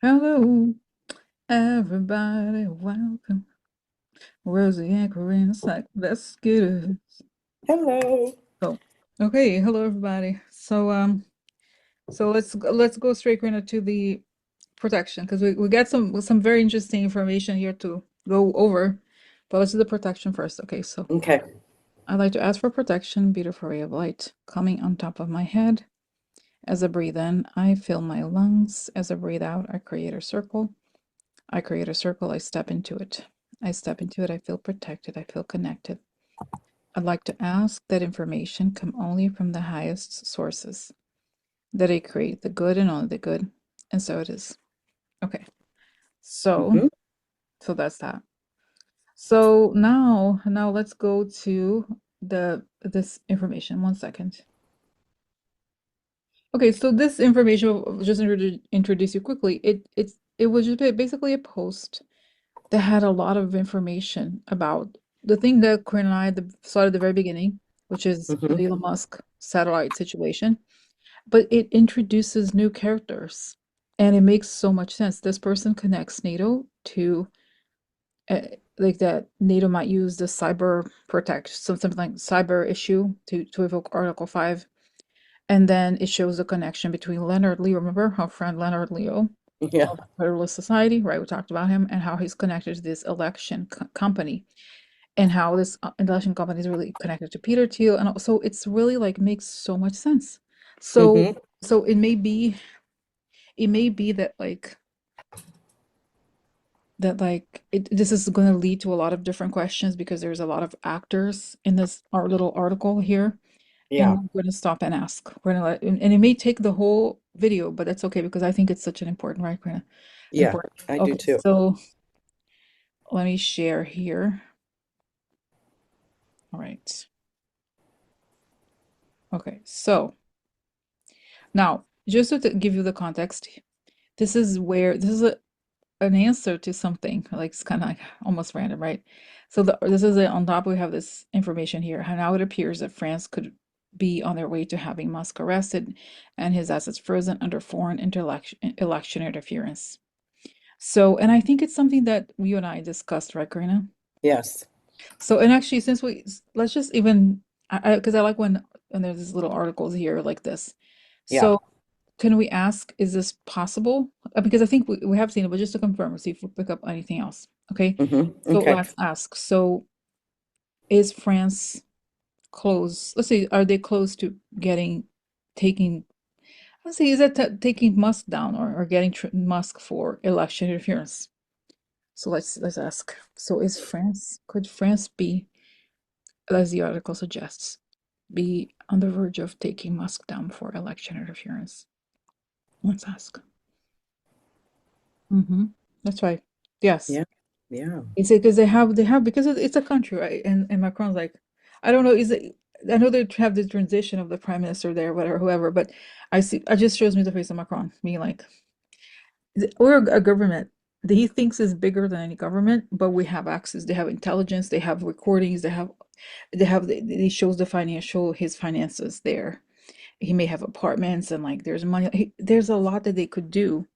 Hello, everybody, welcome. Rosie and Corinne's like, let's get it. Hello. So, okay, hello everybody. So let's go straight Corinne to the protection because we got some very interesting information here to go over. But let's do the protection first. Okay, so Okay. I'd like to ask for protection, beautiful ray of light coming on top of my head. As I breathe in, I fill my lungs. As I breathe out, I create a circle. I create a circle, I step into it. I step into it, I feel protected, I feel connected. I'd like to ask that information come only from the highest sources, that I create the good and only the good. And so it is. Okay. So, hmm so that's that. So now let's go to the this information. One second. Okay, so this information, I'll just introduce you quickly. It was just basically a post that had a lot of information about the thing that Corinne and I saw at the very beginning, which is hmm the Elon Musk satellite situation. But it introduces new characters, and it makes so much sense. This person connects NATO to uh, like that NATO might use the cyber protect, something like cyber issue to evoke Article 5. And then it shows the connection between Leonard Leo. Remember our friend Leonard Leo Yeah. of Federalist Society, right? We talked about him and how he's connected to this election company and how this election company is really connected to Peter Thiel. And so it's really like makes so much sense. So hmm so it may be that this is going to lead to a lot of different questions because there's a lot of actors in this our little article here. And Yeah. we're going to stop and ask. We're going to and it may take the whole video, but that's okay because I think it's such an important, right? Yeah. Important. I do Okay, too. so let me share here. All right. Okay, so now just to give you the context, this is an answer to something like it's kind of like almost random, right? So this is on top we have this information here. How now it appears that France could be on their way to having Musk arrested and his assets frozen under foreign election interference. So, and I think it's something that you and I discussed, right, Karina? Yes. So, and actually, since let's just even, because I like when there's these little articles here like this. Yeah. So, can we ask, is this possible? Because I think we have seen it, but just to confirm, see if we pick up anything else. Okay. So Okay. let's ask. So, is France close? Let's say, are they close to taking, let's say, is that taking Musk down or getting Musk for election interference? So let's ask. So could France be, as the article suggests, be on the verge of taking Musk down for election interference? Let's ask. Mm-hmm. That's right. Yes. Yeah. Yeah. It's because they have because it's a country, right? And Macron's like, I don't know, is it I know they have the transition of the prime minister there, whatever, whoever, but I just shows me the face of Macron, being like, we're a government that he thinks is bigger than any government, but we have access. They have intelligence, they have recordings, they shows the financial his finances there. He may have apartments and like there's money. There's a lot that they could do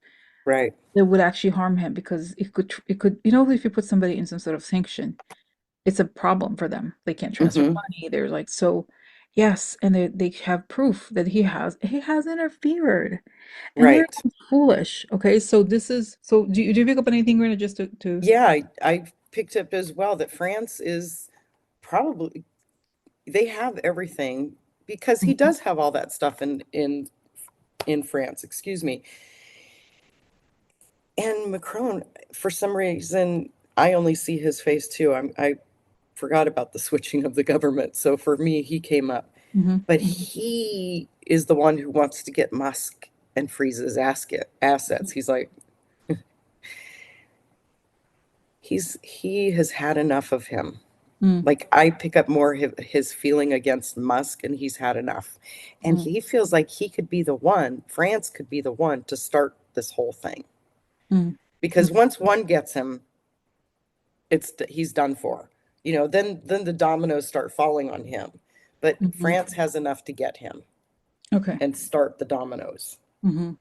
Right. that would actually harm him because it could if you put somebody in some sort of sanction, it's a problem for them. They can't transfer hmm money. They're like so yes, and they have proof that he has interfered. And they're Right. not foolish. Okay, so this is so do you pick up anything, Rena, just to Yeah. I picked up as well that France is probably, they have everything because he Mhm, does have all that stuff in France, excuse me. And Macron, for some reason, I only see his face too. I forgot about the switching of the government. So for me, he came up. mhm, But mhm, he is the one who wants to get Musk and freeze his assets. He's like, he has had enough of him. mhm, Like I pick up more his feeling against Musk, and he's had enough. And mhm, he feels like he could be the one, France could be the one to start this whole thing. mhm, Because once one gets him, he's done for. Then the dominoes start falling on him. But mhm. France has enough to get him Okay. and start the dominoes. Mhm.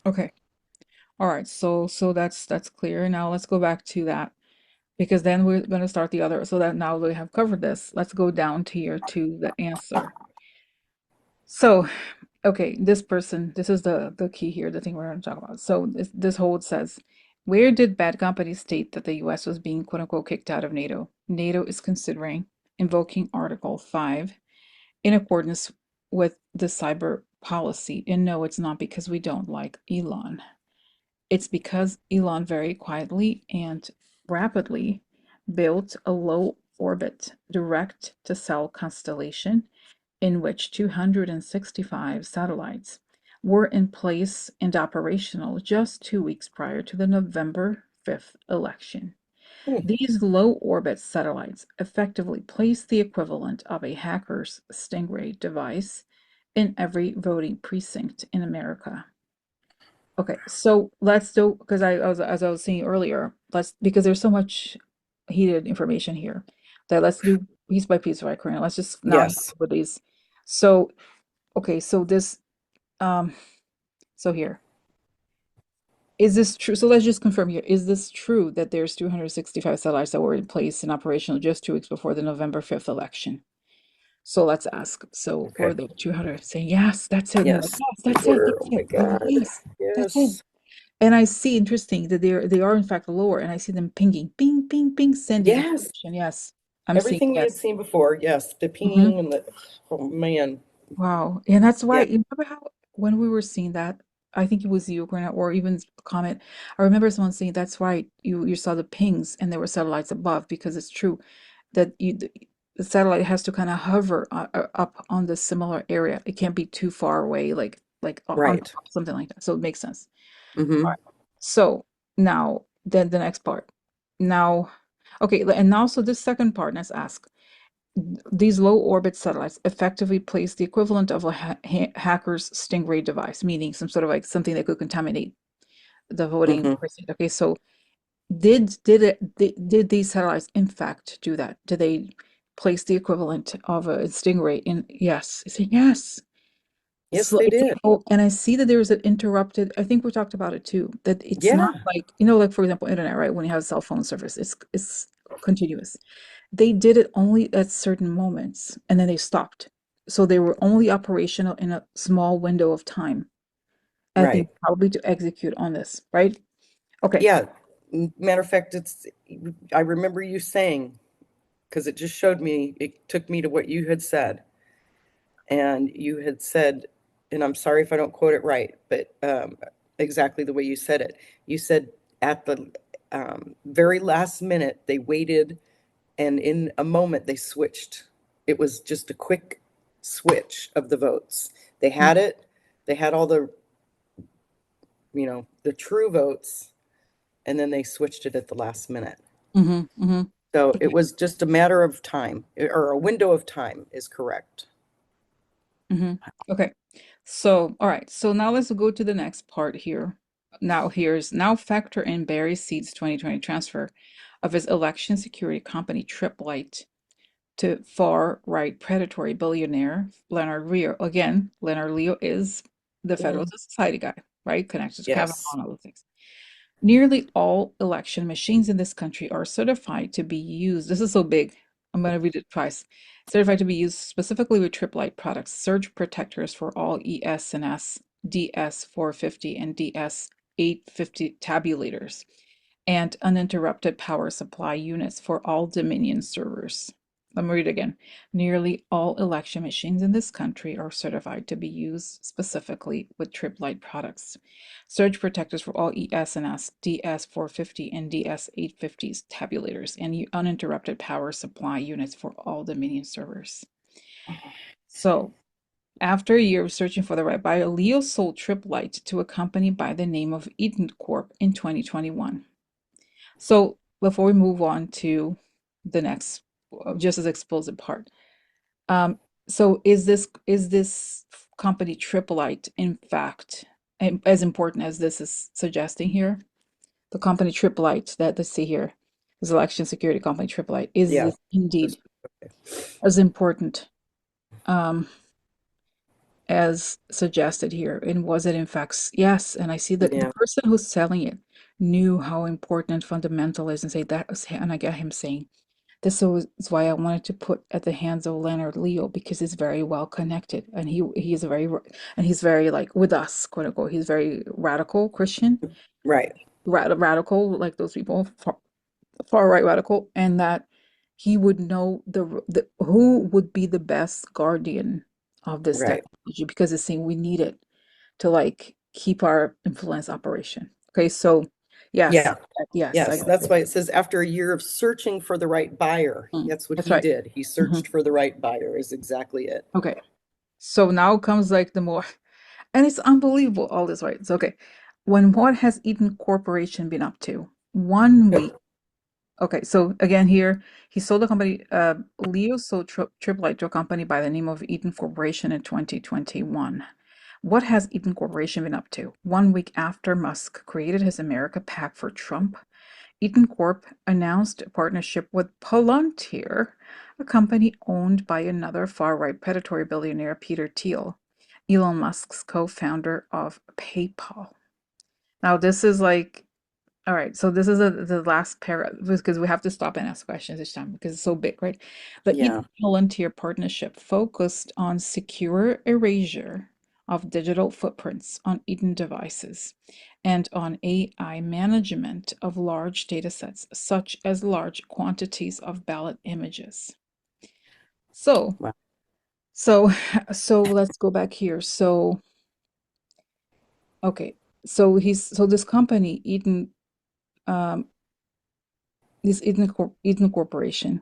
Okay. All right, so that's clear. Now let's go back to that because then we're going to start the other. So that now we have covered this. Let's go down to here to the answer. So, okay, this person, this is the key here, the thing we're going to talk about. So this hold says, where did bad companies state that the US was being quote unquote kicked out of NATO? NATO is considering invoking Article 5 in accordance with the cyber policy. And no, it's not because we don't like Elon. It's because Elon very quietly and rapidly built a low orbit direct to cell constellation in which 265 satellites were in place and operational just 2 weeks prior to the November 5th election. Hmm. These low orbit satellites effectively place the equivalent of a hacker's Stingray device in every voting precinct in America. Okay, so let's do because I was as I was saying earlier, let's because there's so much heated information here that let's do piece by piece, right, Corinne? Let's just now Yes. with these. So okay, so this um so here. Is this true? So let's just confirm here. Is this true that there's 265 satellites that were in place and operational just 2 weeks before the November 5th election? So let's ask. So for Okay. the 200 saying yes, that's it. And they're like, Yes, yes, they that's it, were. that's Oh my it. They're like, God. yes, that's it. Yes. And I see interesting that they are in fact lower, and I see them pinging, ping, ping, ping, sending Yes. information. Yes, I'm seeing Everything we had yes. seen before. Yes. The Hmm. pinging and the, oh man. Wow, and that's why Yeah. you remember how when we were seeing that, I think it was you, Granite, or even comment. I remember someone saying that's right. You saw the pings, and there were satellites above because it's true that the satellite has to kind of hover up on the similar area. It can't be too far away, like on Right. top, something like that. So it makes sense. All Mm-hmm. right. So now, then the next part. Now, okay, and now so this second part, let's ask. These low orbit satellites effectively place the equivalent of a hacker's Stingray device, meaning some sort of like something that could contaminate the voting Mm-hmm. precinct. Okay, so did these satellites in fact do that? Did they place the equivalent of a Stingray in? Yes, it's a yes. Yes, So they it's did. and I see that there's an interrupted. I think we talked about it too. That it's not Yeah. like like for example, internet, right? When you have cell phone service, it's continuous. They did it only at certain moments, and then they stopped. So they were only operational in a small window of time. I think Right. probably to execute on this, right? Okay. Yeah. Matter of fact, I remember you saying, because it just showed me, it took me to what you had said. And you had said, and I'm sorry if I don't quote it right, but exactly the way you said it. You said at the very last minute, they waited, and in a moment, they switched. It was just a quick switch of the votes. They had it, they had all the true votes, and then they switched it at the last minute. Mm-hmm, mm-hmm. So it Okay. was just a matter of time, or a window of time is correct. Mm-hmm. Okay. So, all right. So now let's go to the next part here. Now factor in Barry Seed's 2020 transfer of his election security company Tripp Lite to far-right predatory billionaire Leonard Leo. Again, Leonard Leo is the Mhm. Federalist Society guy, right? Connected to Kavanaugh Yes. and all those things. Nearly all election machines in this country are certified to be used. This is so big. I'm going to read it twice. Certified to be used specifically with Tripp Lite products, surge protectors for all ES and S, DS 450 and DS 850 tabulators, and uninterrupted power supply units for all Dominion servers. Let me read it again. Nearly all election machines in this country are certified to be used specifically with Tripp Lite products. Surge protectors for all ES and S, DS450 and DS850s tabulators, and uninterrupted power supply units for all Dominion servers. So, after a year of searching for the right buyer, Leo sold Tripp Lite to a company by the name of Eaton Corp in 2021. So before we move on to the next, just as explosive part, um, so is this company Tripolite in fact as important as this is suggesting here? The company Tripolite that let's see here, this election security company Tripolite, is Yeah. this indeed This- okay. as important? Um, as suggested here? And was it in fact, yes? And I see that the Yeah. person who's selling it knew how important and fundamental is and say that was, and I get him saying, this is why I wanted to put at the hands of Leonard Leo because he's very well connected and he is and he's very like with us, quote unquote. He's very radical Christian, Right. radical like those people, far right radical, and that he would know the who would be the best guardian of this Right. technology because it's saying we need it to like keep our influence operation. Okay, so yes, Yeah. yes, I Yes. got That's it. why it says after a year of searching for the right buyer. That's what That's he right. did. He Hmm. searched for the right buyer, is exactly it. Okay, so now comes like the more, and it's unbelievable all this, right? So okay, what has Eaton Corporation been up to? 1 week. Okay, so again here, he sold the company, Leo sold Tripp Lite to a company by the name of Eaton Corporation in 2021. What has Eaton Corporation been up to? 1 week after Musk created his America PAC for Trump, Eaton Corp announced a partnership with Palantir, a company owned by another far-right predatory billionaire, Peter Thiel, Elon Musk's co-founder of PayPal. Now, this is like all right, so this is the last paragraph because we have to stop and ask questions each time because it's so big, right? The Eaton Yeah. Palantir partnership focused on secure erasure of digital footprints on Eaton devices and on AI management of large data sets, such as large quantities of ballot images. So, Wow. so, so let's go back here. So, okay, so this company, um, Eaton Corporation.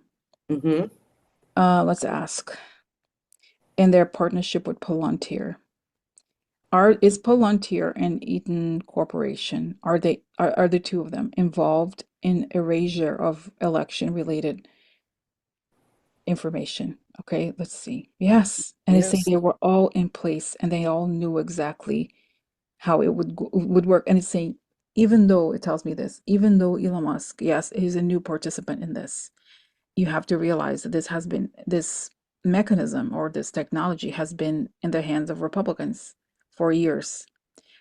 Mm-hmm. Let's ask. And their partnership with Palantir. Is Palantir and Eaton Corporation, are the two of them involved in erasure of election related information? Okay, let's see. Yes. And they say Yes. they were all in place and they all knew exactly how it would work. And it's saying, even though it tells me this, even though Elon Musk, yes, he's a new participant in this, you have to realize that this mechanism or this technology has been in the hands of Republicans for years.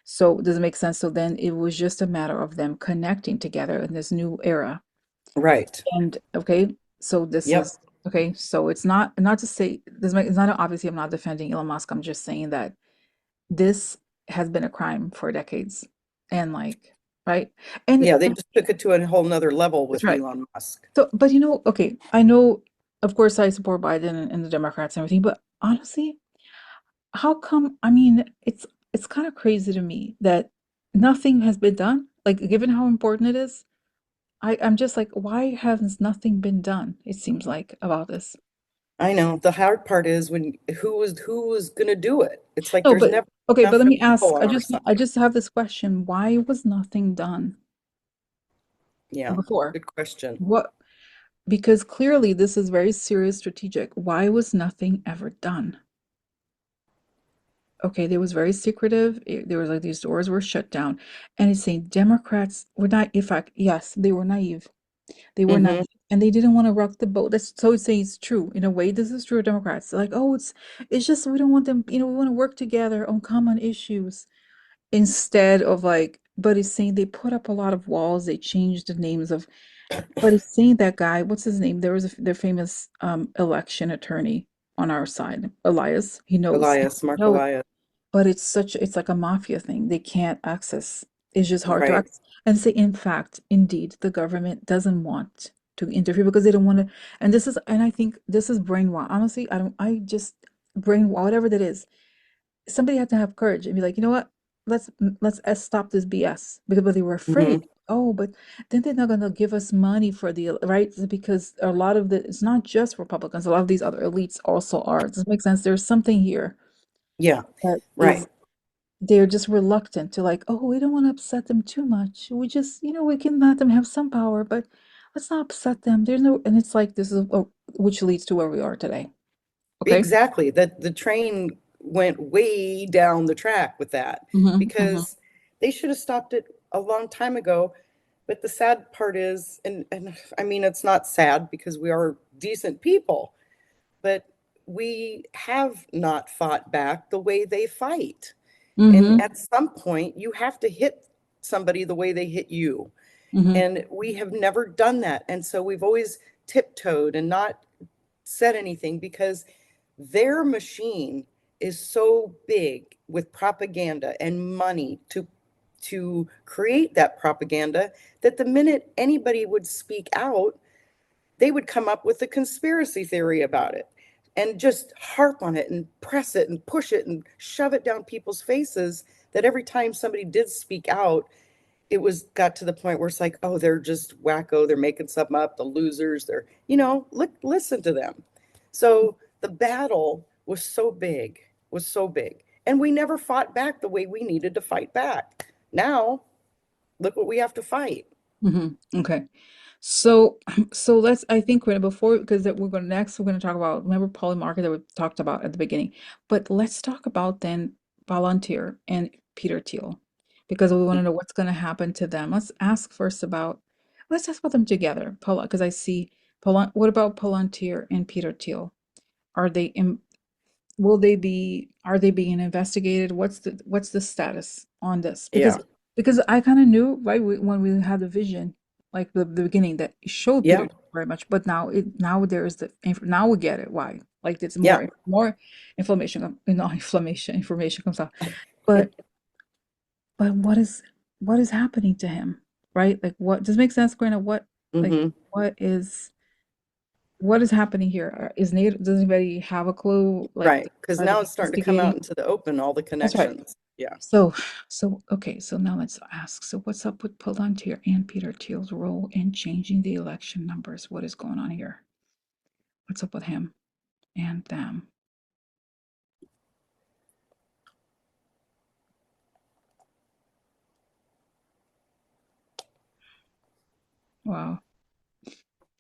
So does it make sense? So then it was just a matter of them connecting together in this new era. Right. And okay, so this Yep. is okay. So it's not to say it's not obviously I'm not defending Elon Musk. I'm just saying that this has been a crime for decades. And like, right? And Yeah, they just took it to a whole nother level that's with right. Elon Musk. So, but okay, I know, of course, I support Biden and the Democrats and everything, but honestly, how come? I mean, it's kind of crazy to me that nothing has been done. Like, given how important it is, I'm just like, why has nothing been done? It seems like about this. I know. The hard part is when who was going to do it? It's like No, there's but never okay, but enough let me people ask. on our side. I just have this question. Why was nothing done Yeah, before? good question. What? Because clearly this is very serious strategic. Why was nothing ever done? Okay, they was very secretive. There was like these doors were shut down, and it's saying Democrats were not. In fact, yes, they were naive. They were Hmm. naive, and they didn't want to rock the boat. That's so it's saying it's true in a way. This is true of Democrats. They're like, oh, it's just we don't want them. We want to work together on common issues instead of like. But it's saying they put up a lot of walls. They changed the names of. But it's saying that guy. What's his name? There was their famous election attorney on our side, Elias. He knows. Elias, Mark No, Elias. but it's like a mafia thing. They can't access. It's just hard to Right. access. And say, in fact, indeed, the government doesn't want to interfere because they don't want to. And I think this is brainwash. Honestly, I just brainwash, whatever that is. Somebody had to have courage and be like, you know what? Let's stop this BS because but they were afraid. Hmm. Oh, but then they're not going to give us money for the right because a lot of it's not just Republicans. A lot of these other elites also are. Does it make sense? There's something here Yeah. that Right. is they're just reluctant to like, oh, we don't want to upset them too much. We just, we can let them have some power, but let's not upset them. There's no, and it's like this is which leads to where we are today. Okay. Exactly. That the train went way down the track with that Hmm. Hmm. because they should have stopped it a long time ago. But the sad part is, and I mean, it's not sad because we are decent people, but we have not fought back the way they fight. And Mm-hmm. at some point, you have to hit somebody the way they hit you. Mm-hmm. And we have never done that. And so we've always tiptoed and not said anything because their machine is so big with propaganda and money to create that propaganda that the minute anybody would speak out, they would come up with a conspiracy theory about it and just harp on it and press it and push it and shove it down people's faces, that every time somebody did speak out, it was got to the point where it's like, oh, they're just wacko, they're making something up, the losers, they're, listen to them. So the battle was so big, and we never fought back the way we needed to fight back. Now look what we have to fight. Mm-hmm. Okay. So, so let's, I think we're before, because that we're going to next, we're going to talk about, remember Polymarket that we talked about at the beginning. But let's talk about then Palantir and Peter Thiel, because we want to know what's going to happen to them. Let's ask about them together. Because I see, what about Palantir and Peter Thiel? Are they in, are they being investigated? What's the status on this? Yeah. Because I kind of knew, right, when we had the vision, like the beginning, that it showed Yeah. Peter very much, but now there is now we get it why. Like it's Yeah. more inflammation, not inflammation, information comes out. But what is happening to him, right? Like, what does it make sense, Granted, like Hmm. what is what is happening here? Is NATO, does anybody have a clue? Like, Right. Because are they now it's starting to come out investigating? into the open, all the That's right. connections. Yeah. So, okay, so now let's ask. So, what's up with Palantir and Peter Thiel's role in changing the election numbers? What is going on here? What's up with him and them? Wow.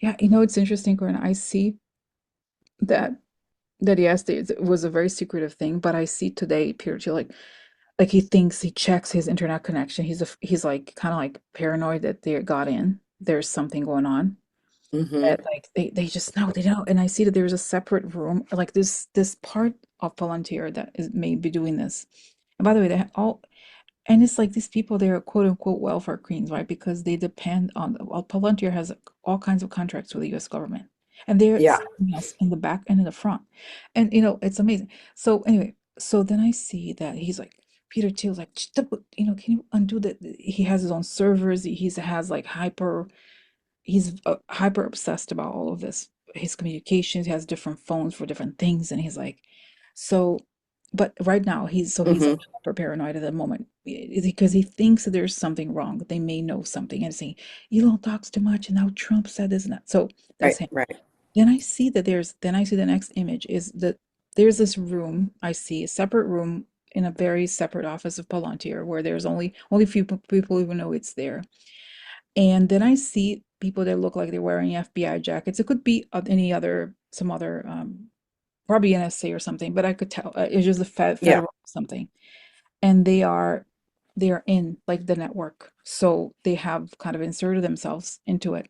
Yeah, it's interesting, Corinne. I see that yes, it was a very secretive thing, but I see today Peter Thiel like he thinks he checks his internet connection. He's like kind of like paranoid that they got in. There's something going on. Hmm. That like they just know they don't. And I see that there's a separate room, like this part of Palantir that is maybe doing this. And by the way, they all and it's like these people, they're quote unquote welfare queens, right? Because they depend on, well, Palantir has all kinds of contracts with the US government. And they're Yeah. serving us in the back and in the front. And it's amazing. So anyway, so then I see that he's like, Peter Thiel's like, can you undo that? He has his own servers. He has like he's hyper obsessed about all of this. His communications, he has different phones for different things, and he's like, so. But right now, he's like Hmm. hyper paranoid at the moment because he thinks that there's something wrong. That they may know something and saying Elon talks too much, and now Trump said this and that. So that's Right. him. Right. Then I see the next image is that there's this room. I see a separate room in a very separate office of Palantir where there's only few people even know it's there. And then I see people that look like they're wearing FBI jackets. It could be some other, probably NSA or something, but I could tell it's just a Yeah. federal something. And they are in like the network, so they have kind of inserted themselves into it,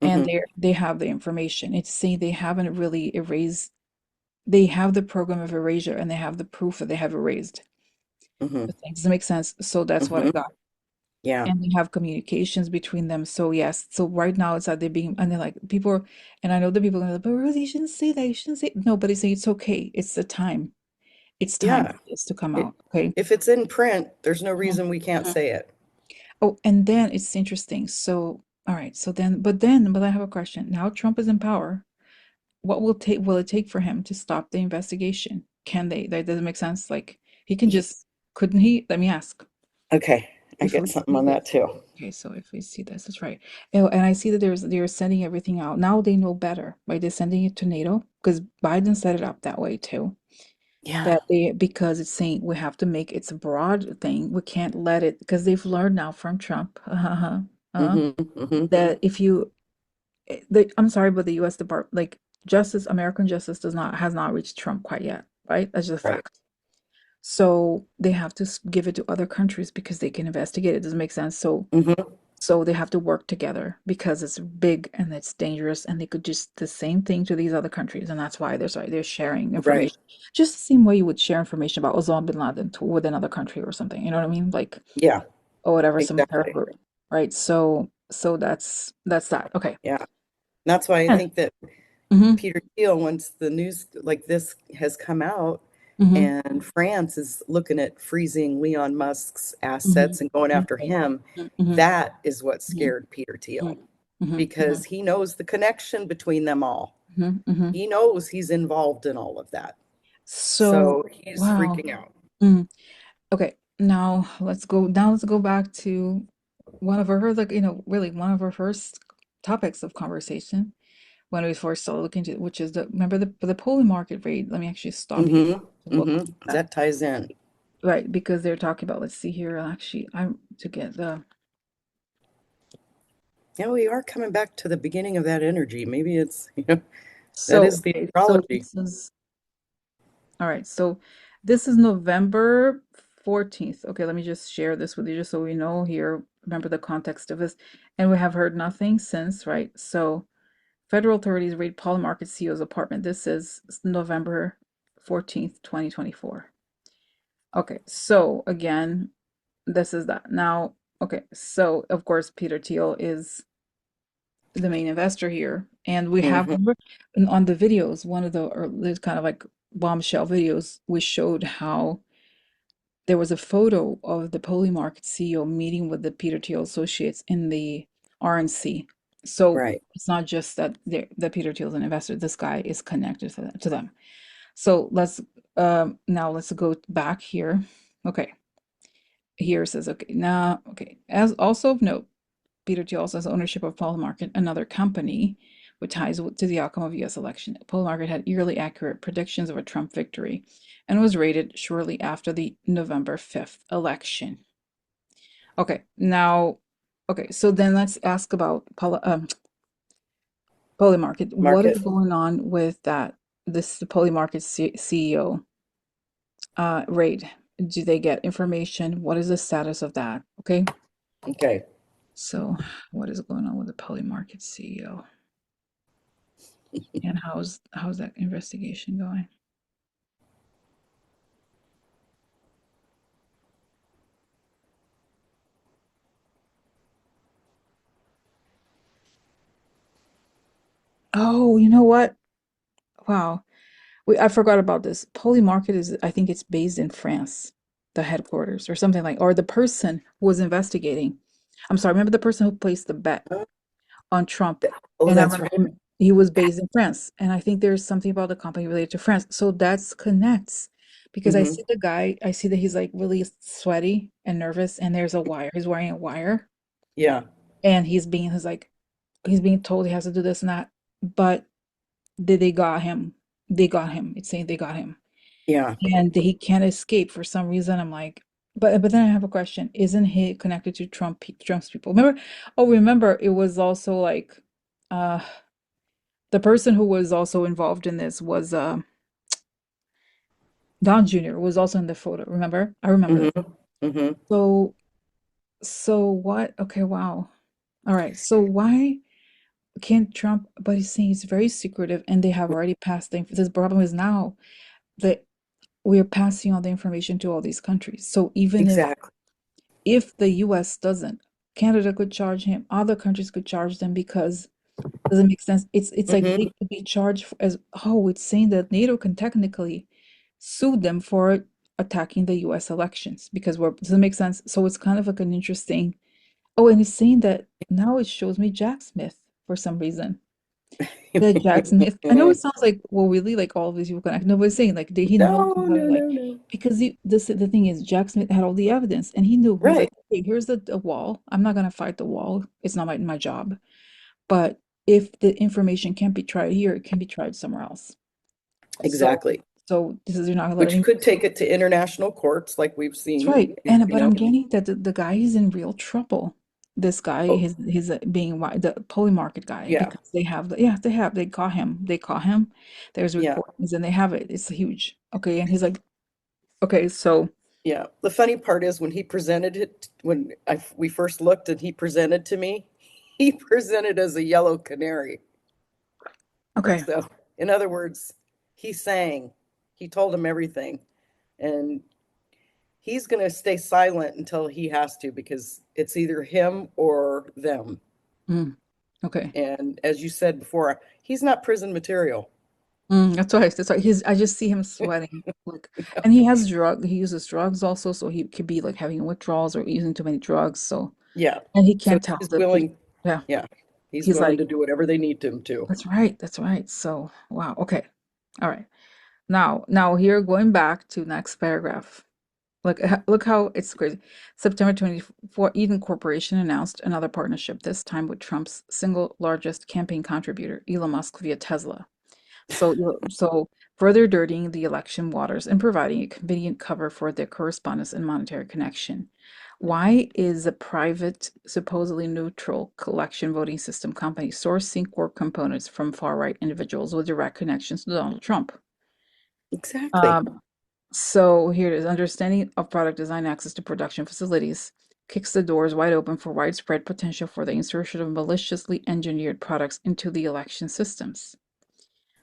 and Hmm. they have the information. It's saying they haven't really erased. They have the program of erasure, and they have the proof that they have erased Hmm. the thing. Does it make sense? So that's what I Hmm. got. Yeah. And they have communications between them. So yes, so right now it's that they're being, and they're like and I know the people are like, but Rosie, you shouldn't say that. You shouldn't say no, but it's okay. It's the time. It's time Yeah. for this to come It, out. Okay. if it's in print, there's no Mhm, reason we can't mhm. say it. Oh, and then it's interesting. So all right, so but I have a question. Now Trump is in power. What will it take for him to stop the investigation? Can they? That doesn't make sense. Like he can Ye- just couldn't he? Let me ask. Okay. I If get we something see on this. that too. Okay, so if we see this, that's right. Oh, and I see that they're sending everything out. Now they know better, right? They're sending it to NATO because Biden set it up that way too. Yeah. That because it's saying we have to make it's a broad thing. We can't let it because they've learned now from Trump Hmm. Hmm. that if you, I'm sorry, but the U.S. Department, like justice, American justice has not reached Trump quite yet, right? That's just a Right. fact. So they have to give it to other countries because they can investigate it. Doesn't make sense. So Hmm. So they have to work together because it's big and it's dangerous, and they could just the same thing to these other countries, and that's why they're sharing Right. information, just the same way you would share information about Osama bin Laden with another country or something. You know what I mean? Like Yeah, or whatever, some terror exactly. group, right? So that's that. Okay. Yeah. That's why I Yeah. think that Mm-hmm. Peter Thiel, once the news like this has come out Mm-hmm. and France is looking at freezing Elon Musk's Mm-hmm. assets and going after Mm-hmm. him, Mm-hmm. that is what Mm-hmm. scared Peter Thiel Mm-hmm. Mm-hmm. because he knows the connection between them all. Mm-hmm. Mm-hmm. He knows he's involved in all of that. So So he's wow. freaking out. Mm. Okay. Now let's go back to one of our like really one of our first topics of conversation when we first started looking into which is the remember the poly market rate. Let me actually stop here Mm-hmm. to look Mm-hmm. at that. That ties in. Right, because they're talking about, let's see here, actually, I'm to get the, Yeah, we are coming back to the beginning of that energy. Maybe it's, that so, is the okay, so astrology. this is, all right, so this is November 14th. Okay, let me just share this with you just so we know here, remember the context of this. And we have heard nothing since, right? So federal authorities raid Polymarket CEO's apartment. This is November 14th, 2024. Okay, so again, this is that. Now, okay, so of course, Peter Thiel is the main investor here. And we have, Mm-hmm. remember, on the videos, one of the, or there's kind of like bombshell videos, we showed how there was a photo of the Polymarket CEO meeting with the Peter Thiel associates in the RNC. So Right. it's not just that Peter Thiel's an investor. This guy is connected to them. So now let's go back here. Okay, here it says okay now okay as also of note. Peter Thiel also has ownership of Polymarket, another company with ties to the outcome of U.S. election. Polymarket had eerily accurate predictions of a Trump victory and was raided shortly after the November 5th election. Okay, now, okay, so then let's ask about Polymarket. What is Market. going on with that? The Polymarket CEO raid. Do they get information? What is the status of that? Okay, Okay. so what is going on with the Polymarket CEO? And how's that investigation going? Oh, you know what? Wow. I forgot about this. Polymarket is, I think it's based in France, the headquarters or something like, or the person who was investigating. I'm sorry, remember the person who placed the bet Oh, on Trump? oh, And I that's remember right. he was based in France. And I think there's something about the company related to France. So that's connects because I Mm-hmm. see the guy, I see that he's like really sweaty and nervous, and there's a wire. He's wearing a wire, Yeah. and he's being told he has to do this and that. But they got him. They got him. It's saying they got him. Yeah. And he can't escape for some reason. I'm like, but then I have a question. Isn't he connected to Trump's people? Remember it was also like uh the person who was also involved in this was Don Jr. was also in the photo. Remember? I remember this. Mm-hmm. Mm-hmm. So what? Okay, wow. All right. So why can't Trump, but he's saying it's very secretive and they have already passed the problem is now that we're passing on the information to all these countries. So even Exactly. if the US doesn't, Canada could charge him, other countries could charge them because doesn't make sense. It's like Mm-hmm. they could be charged as it's saying that NATO can technically sue them for attacking the US elections because we're doesn't make sense. So it's kind of like an interesting and it's saying that now it shows me Jack Smith for some reason. The Jack Smith. I know it sounds like really like all of these people connect. No, but it's saying like he knows No, how to no, like no, no. because the thing is Jack Smith had all the evidence and he was Right. like, okay, here's the wall. I'm not gonna fight the wall. It's not my job. But if the information can't be tried here, it can be tried somewhere else. So Exactly. this is you're not Which letting could take it to international courts like we've that's seen, right. And but I'm in, getting that the guy is in real trouble. This guy, oh, his the poly market guy, yeah. because they caught him. They caught him. There's Yeah. recordings and they have it. It's huge. Okay, and he's like, okay, so Yeah. The funny part is when he presented it, we first looked and he presented to me, he presented as a yellow canary. Okay. So, in other words, he sang, he told him everything. And he's going to stay silent until he has to because it's either him or them. Mm, okay. And as you said before, he's not prison material. That's right. That's right. I just see him sweating. Like, and he uses drugs also, so he could be like having withdrawals or using too many drugs. So, Yeah. and he So can't tell he's the people. willing, Yeah. yeah, he's He's willing like, to do whatever they need him to. that's right. That's right. So, wow. Okay. All right. Now here going back to next paragraph. Look how it's crazy. September 24, Eaton Corporation announced another partnership, this time with Trump's single largest campaign contributor, Elon Musk via Tesla. So further dirtying the election waters and providing a convenient cover for their correspondence and monetary connection. Why is a private, supposedly neutral collection voting system company sourcing Corp components from far-right individuals with direct connections to Donald Trump? Exactly. Um, so here it is. Understanding of product design access to production facilities kicks the doors wide open for widespread potential for the insertion of maliciously engineered products into the election systems.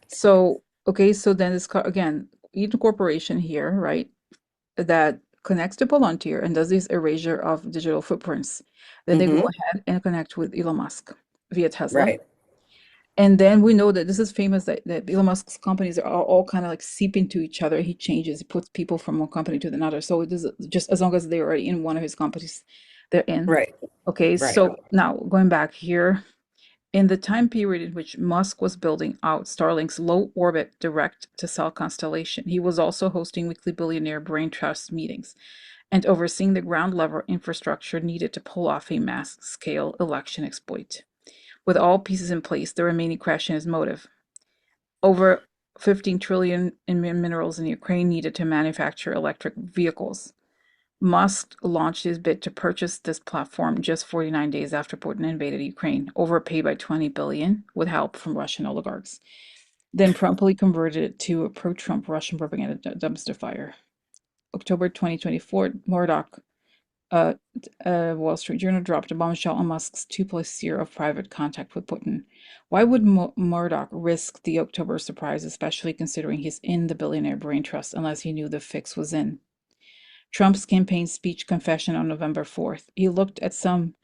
So, okay, so then again, Eaton Corporation here, right, that connects to Palantir and does this erasure of digital footprints. Then they go Mm-hmm. ahead and connect with Elon Musk via Tesla. Right. And then we know that this is famous that Elon Musk's companies are all kind of like seep into each other. He changes, he puts people from one company to another. So it is just as long as they're already in one of his companies, they're in. Right. Okay, Right. so now going back here, in the time period in which Musk was building out Starlink's low orbit direct to cell constellation, he was also hosting weekly billionaire brain trust meetings and overseeing the ground level infrastructure needed to pull off a mass scale election exploit. With all pieces in place, the remaining question is motive. Over 15 trillion in minerals in Ukraine needed to manufacture electric vehicles. Musk launched his bid to purchase this platform just 49 days after Putin invaded Ukraine, overpaid by 20 billion with help from Russian oligarchs. Then promptly converted it to a pro-Trump Russian propaganda dumpster fire. October 2024, Murdoch uh, Wall Street Journal dropped a bombshell on Musk's 2+ year of private contact with Putin. Why would Murdoch risk the October surprise, especially considering he's in the billionaire brain trust, unless he knew the fix was in? Trump's campaign speech confession on November 4th. He looked at some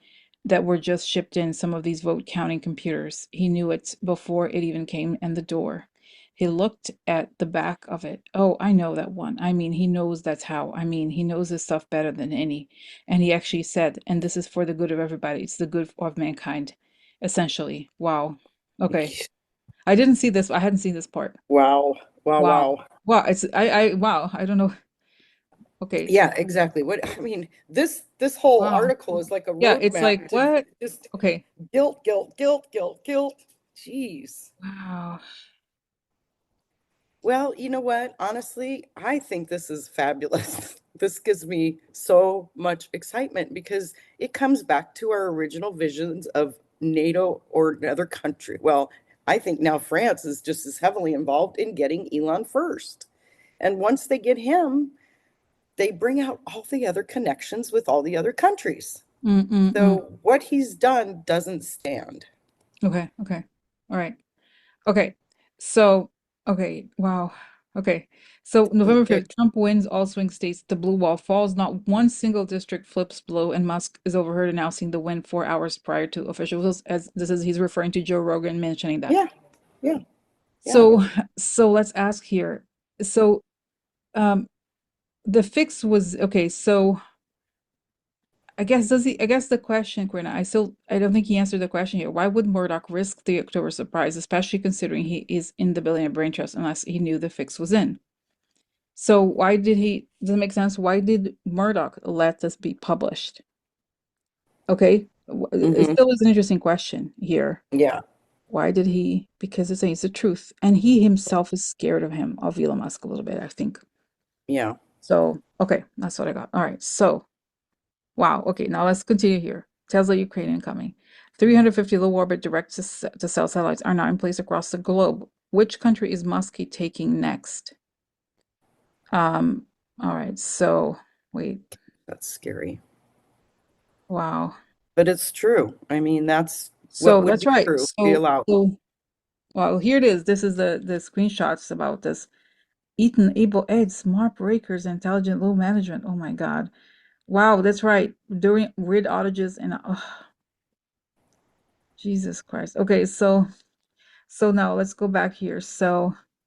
that were just shipped in, some of these vote counting computers. He knew it before it even came in the door. He looked at the back of it. Oh, I know that one. I mean, he knows that's how. I mean, he knows his stuff better than any. And he actually said, and this is for the good of everybody. It's the good of mankind, essentially. Wow. Okay. I didn't see this. I hadn't seen this part. Wow. Wow. Wow. Wow. Wow. Wow. I don't know. Okay. Yeah, exactly. What I mean, this whole Wow. article is like a Yeah, it's like, roadmap to what? just Okay. guilt, guilt, guilt, guilt, guilt. Jeez. Wow. Well, you know what? Honestly, I think this is fabulous. This gives me so much excitement because it comes back to our original visions of NATO or another country. Well, I think now France is just as heavily involved in getting Elon first. And once they get him, they bring out all the other connections with all the other countries. Mm-mm-mm. So what he's done doesn't stand. Okay, okay. All right. Okay. So, okay, wow. Okay. So November Okay. 5th, Trump wins all swing states. The blue wall falls. Not one single district flips blue, and Musk is overheard announcing the win 4 hours prior to officials, as this is he's referring to Joe Rogan mentioning that. Yeah, yeah, yeah. So so let's ask here. So um the fix was okay, so I guess the question, Quinn, I don't think he answered the question here. Why would Murdoch risk the October surprise, especially considering he is in the billionaire brain trust, unless he knew the fix was in? So why did he, does it make sense? Why did Murdoch let this be published? Okay. It Hmm. still is an interesting question here. Yeah, Why did he? Because it's the truth. And he himself is scared of him, of Elon Musk a little bit, I think. yeah. So, okay, that's what I got. All right. So wow. Okay, now let's continue here. Tesla Ukraine incoming. 350 low orbit direct to cell satellites are now in place across the globe. Which country is Musk taking next? Um, all right, so Wait. That's scary. Wow. But it's true. I mean, that's what So would that's be right. true if we allow. Well, here it is. This is the screenshots about this. Eaton able edge smart breakers, intelligent load management. Oh my God. Wow, that's right. During grid outages and Jesus Christ. Okay, so now let's go back here.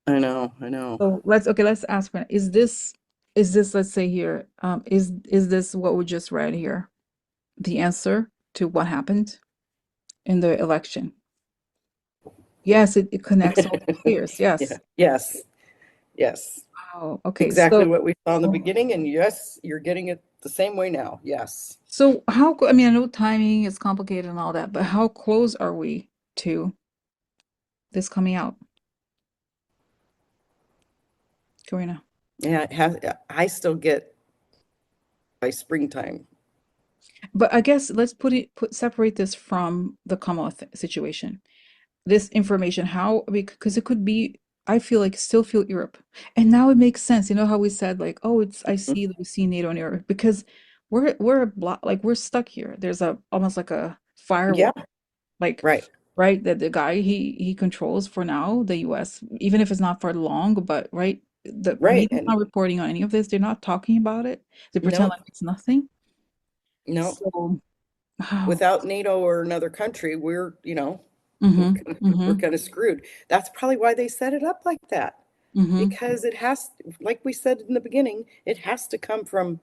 I know, I know. So let's ask for is this, let's say here, is this what we just read here? The answer to what happened in the election? Yes, it connects all the players. Yeah, Yes. yes, yes. Wow. Okay. Exactly what we saw in the beginning, and yes, you're getting it the same way now. Yes. So I mean, I know timing is complicated and all that, but how close are we to this coming out, Karina? Yeah, it has, I still get by springtime. But I guess let's separate this from the Kamala situation. This information, how, because it could be, I feel like still feel Europe. And now it makes sense. You know how we said like, oh, it's I Mhm. see that we see NATO in Europe because we're a block, like we're stuck here. There's a almost like a Yeah, firewall, like right. right, that the guy he controls for now, the US, even if it's not for long, but right, the Right. media's And not reporting on any of this. They're not talking about it. They pretend no, like it's nothing. no. So, wow. Without NATO or another country, Mm-hmm. we're Mm-hmm. kind of screwed. That's probably why they set it up like that. Mm-hmm. Because it has, like we said in the beginning, it has to come from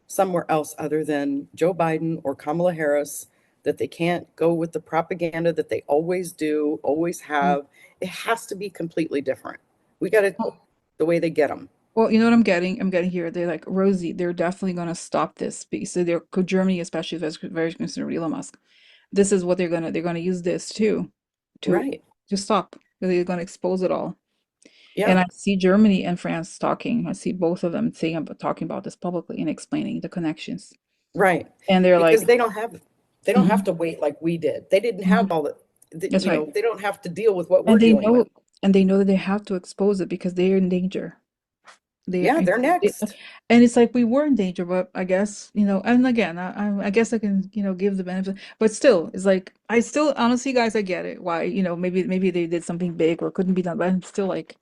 somewhere else other than Joe Biden or Kamala Harris, that they can't go with the propaganda that they always do, always have. It has to be completely different. We got it the way they get them. Well, you know what I'm getting? I'm getting here. They're like, Rosie, they're definitely going to stop this piece. So Germany, especially, is very concerned with Elon Musk. This is what they're gonna use this too, to Right. stop. They're gonna expose it all. And Yeah. I see Germany and France talking. I see both of them talking about this publicly and explaining the connections. Right. And they're Because like, they don't have mhm, to wait like we did. They didn't have mhm, all that's right. they don't have to deal with what And we're dealing with. they know that they have to expose it because they're in danger. They, Yeah, they're they- next. and it's like we were in danger, but I guess, and again, I guess I can, give the benefit, but still, it's like I still honestly, guys, I get it. Why, maybe they did something big or couldn't be done, but I'm still like,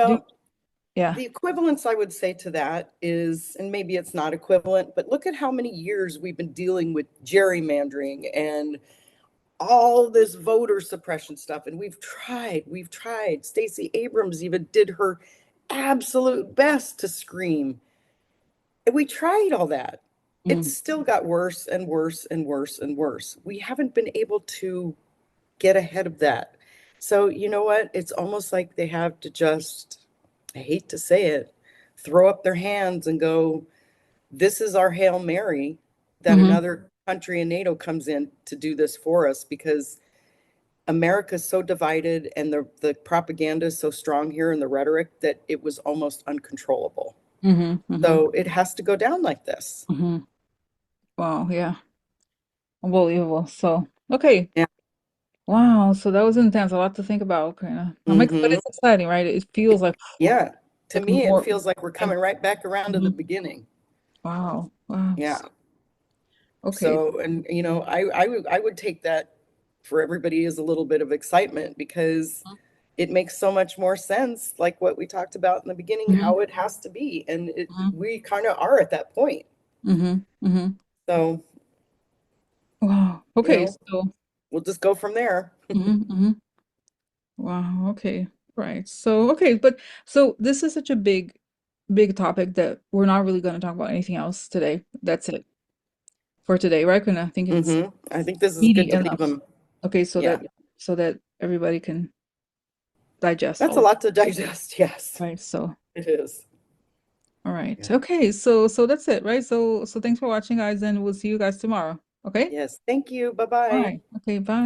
dude, Well, yeah. the equivalence I would say to that is, and maybe it's not equivalent, but look at how many years we've been dealing with gerrymandering and all this voter suppression stuff. And we've tried. Stacey Abrams even did her absolute best to scream. And we tried all that. It Mm, still got worse and worse and worse and worse. We haven't been able to get ahead of that. So, you know what? It's almost like they have to just, I hate to say it, throw up their hands and go, this is our Hail Mary that mhm, another country in NATO comes in to do this for us because America's so divided and the propaganda is so strong here in the rhetoric that it was almost uncontrollable. mhm, mhm, So it has to go down like this. mhm. Wow, yeah, unbelievable. So, okay, Yeah. wow, so that was intense. A lot to think about. Kind of, but Hmm. it's exciting, right? It feels Yeah. To like me, it more. feels like we're Like, coming right back around to the mhm. beginning. Wow, wow. Yeah. Okay. So, and I would take that for everybody as a little bit of excitement because it makes so much more sense, like what we talked about in the beginning, Mm-hmm. how it has to be. And Mm-hmm. we kind of are at that point. Mm-hmm. Mm-hmm. So, Wow. you Okay. know, So, we'll just go from there. mm-hmm. Mm-hmm. Wow. Okay. Right. So, okay, but so this is such a big topic that we're not really going to talk about anything else today. That's it for today, right? And I think it's I think this is good meaty to leave enough. them. Okay, Yeah. so that everybody can digest That's all a of lot to digest. Yes, it, right? So, it is. all right. Yeah. Okay. So that's it, right? So thanks for watching, guys, and we'll see you guys tomorrow. Okay? Yes. Thank you. Bye All bye. right. Okay, bye.